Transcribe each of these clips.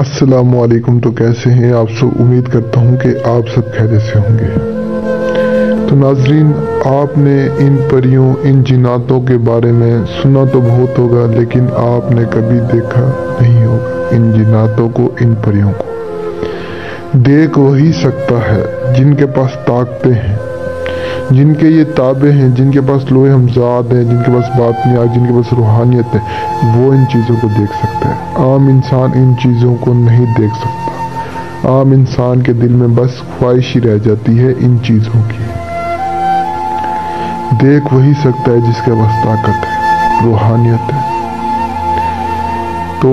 السلام علیکم۔ تو کیسے ہیں آپ سب؟ امید کرتا ہوں کہ آپ سب خیریت سے ہوں گے۔ تو ناظرین، آپ نے ان پریوں، ان جناتوں کے بارے میں سنا تو بہت ہوگا، لیکن آپ نے کبھی دیکھا نہیں ہوگا ان جناتوں کو، ان پریوں کو۔ دیکھ وہی سکتا ہے جن کے پاس طاقتیں ہیں، جن کے یہ تابع ہیں، جن کے پاس لوح ہمزاد ہیں، جن کے پاس باطنیات، جن کے پاس روحانیت ہے، وہ ان چیزوں کو دیکھ سکتا ہے۔ عام انسان ان چیزوں کو نہیں دیکھ سکتا۔ عام انسان کے دل میں بس خواہش ہی رہ جاتی ہے ان چیزوں کی۔ دیکھ وہی سکتا ہے جس کے پاس طاقت ہے، روحانیت ہے۔ تو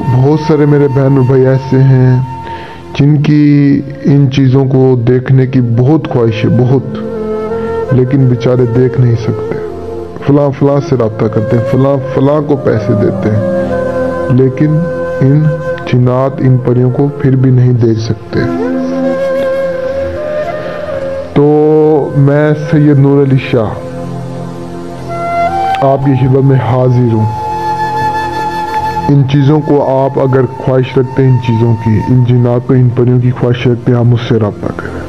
بہت سارے میرے بہن اور بھائی ایسے ہیں جن کی ان چیزوں کو دیکھنے کی بہت خواہش ہے، بہت، لیکن بیچارے دیکھ نہیں سکتے۔ فلاں فلاں سے رابطہ کرتے ہیں، فلاں فلاں کو پیسے دیتے ہیں، لیکن ان جنات، ان پریوں کو پھر بھی نہیں دیکھ سکتے۔ تو میں سید نور علی شاہ آپ کی خدمت میں حاضر ہوں۔ ان چیزوں کو آپ اگر خواہش رکھتے ہیں، ان چیزوں کی، ان جنات کو، ان پریوں کی خواہش رکھتے ہیں، آپ مجھ سے رابطہ کریں۔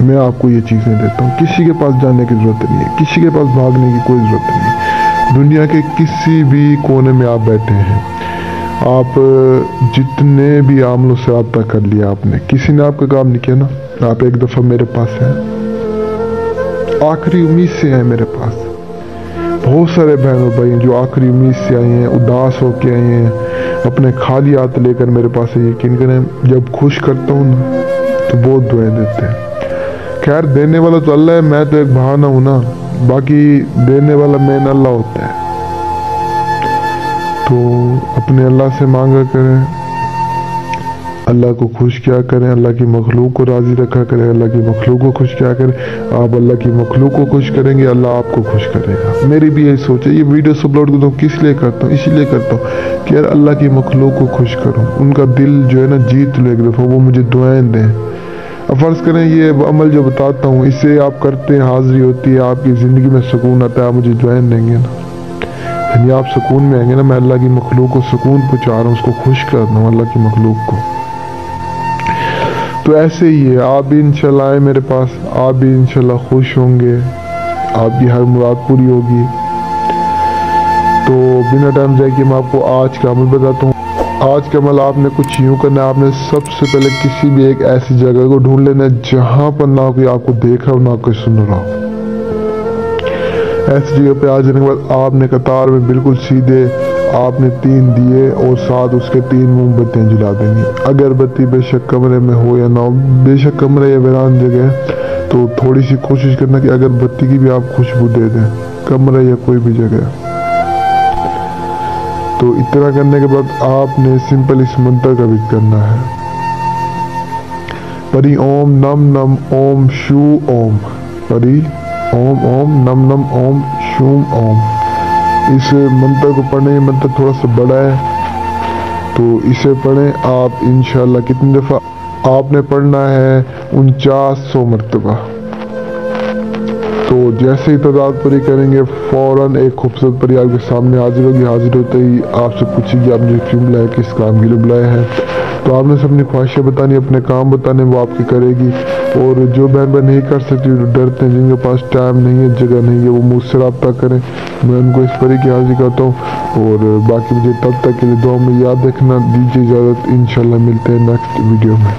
میں آپ کو یہ چیزیں دیتا ہوں۔ کسی کے پاس جانے کی ضرورت نہیں ہے، کسی کے پاس بھاگنے کی کوئی ضرورت نہیں ہے۔ دنیا کے کسی بھی کونے میں آپ بیٹھے ہیں، آپ جتنے بھی عاملوں سے رابطہ کر لیا آپ نے، کسی نے آپ کا کام نہیں کیا نا، آپ ایک دفعہ میرے پاس ہیں، آخری امید سے آئے میرے پاس۔ بہت سارے بہن اور بھائی ہیں جو آخری امید سے آئے ہیں، اداس ہو کے آئے ہیں، اپنے خالی ہاتھ لے کر میرے پاس ہے۔ یقین کریں، جب خوش کرتا ہوں نا تو بہت دعائیں دیتے ہیں۔ خیر، دینے والا تو اللہ ہے، میں تو ایک بہانہ ہوں نا، باقی دینے والا مین اللہ ہوتا ہے۔ تو اپنے اللہ سے مانگا کریں، اللہ کو خوش کیا کریں، اللہ کی مخلوق کو راضی رکھا کریں، اللہ کی مخلوق کو خوش کیا کریں۔ آپ اللہ کی مخلوق کو خوش کریں گے، اللہ آپ کو خوش کرے گا۔ میری بھی یہی سوچ ہے۔ یہ ویڈیوز اپلوڈ کرتا ہوں کس لیے کرتا ہوں؟ اسی لیے کرتا ہوں کہ یار اللہ کی مخلوق کو خوش کروں، ان کا دل جو ہے نا جیت لو ایک دفعہ، وہ مجھے دعائیں دیں۔ اب فرض کریں یہ عمل جو بتاتا ہوں، اس سے آپ کرتے ہیں، حاضری ہوتی ہے، آپ کی زندگی میں سکون آتا ہے، آپ مجھے دعائیں دیں گے نا، یعنی آپ سکون میں آئیں گے نا۔ میں اللہ کی مخلوق کو سکون پہنچا رہا ہوں، اس کو خوش کر رہا ہوں، اللہ کی مخلوق کو۔ تو ایسے ہی ہے، آپ بھی انشاءاللہ آئے میرے پاس، آپ بھی انشاءاللہ خوش ہوں گے، آپ کی ہر مراد پوری ہوگی۔ تو بنا ٹائم ضائع کیے میں آپ کو آج کا عمل بتاتا ہوں۔ آج کا عمل آپ نے کچھ یوں کرنا ہے، آپ نے سب سے پہلے کسی بھی ایک ایسی جگہ کو ڈھونڈ لینا ہے جہاں پر نہ کوئی آپ کو دیکھ رہا ہو، نہ کوئی سن رہا ہو۔ ایسی جگہ پہ آ جانے کے بعد آپ نے قطار میں بالکل سیدھے آپ نے 3 دیے اور ساتھ اس کے 3 موم بتیاں جلا دینی۔ اگر بتی بے شک کمرے میں ہو یا نہ ہو، بے شک کمرے یا ویران جگہ ہے تو تھوڑی سی کوشش کرنا کہ اگر بتی کی بھی آپ خوشبو دے دیں، کمرے یا کوئی بھی جگہ۔ تو اتنا کرنے کے بعد آپ نے سمپل اس منتر کا بھی کرنا ہے، پری اوم نم نم اوم شو اوم، پری اوم اوم نم نم اوم شوم اوم۔ اس منتر کو پڑھنے، یہ منتر تھوڑا سا بڑا ہے تو اسے پڑھیں آپ انشاءاللہ۔ کتنی دفعہ آپ نے پڑھنا ہے؟ 4900 مرتبہ۔ تو جیسے ہی تعداد پوری کریں گے، فوراً ایک خوبصورت پری آپ کے سامنے حاضر ہوگی۔ حاضر ہوتے ہی آپ سے پوچھے گی آپ مجھے کیوں بلایا، کس کام کے لیے بلایا ہے۔ تو آپ نے سب اپنی خواہشیں بتانی، اپنے کام بتانے، وہ آپ کی کرے گی۔ اور جو بہن بہن نہیں کر سکتی، ڈرتے ہیں، جن کے پاس ٹائم نہیں ہے، جگہ نہیں ہے، وہ مجھ سے رابطہ کریں، میں ان کو اس پری کی حاضری کرتا ہوں۔ اور باقی مجھے تب تک کے لیے دعا میں یاد رکھنا۔ دیجیے اجازت، انشاءاللہ ملتے ہیں نیکسٹ ویڈیو میں۔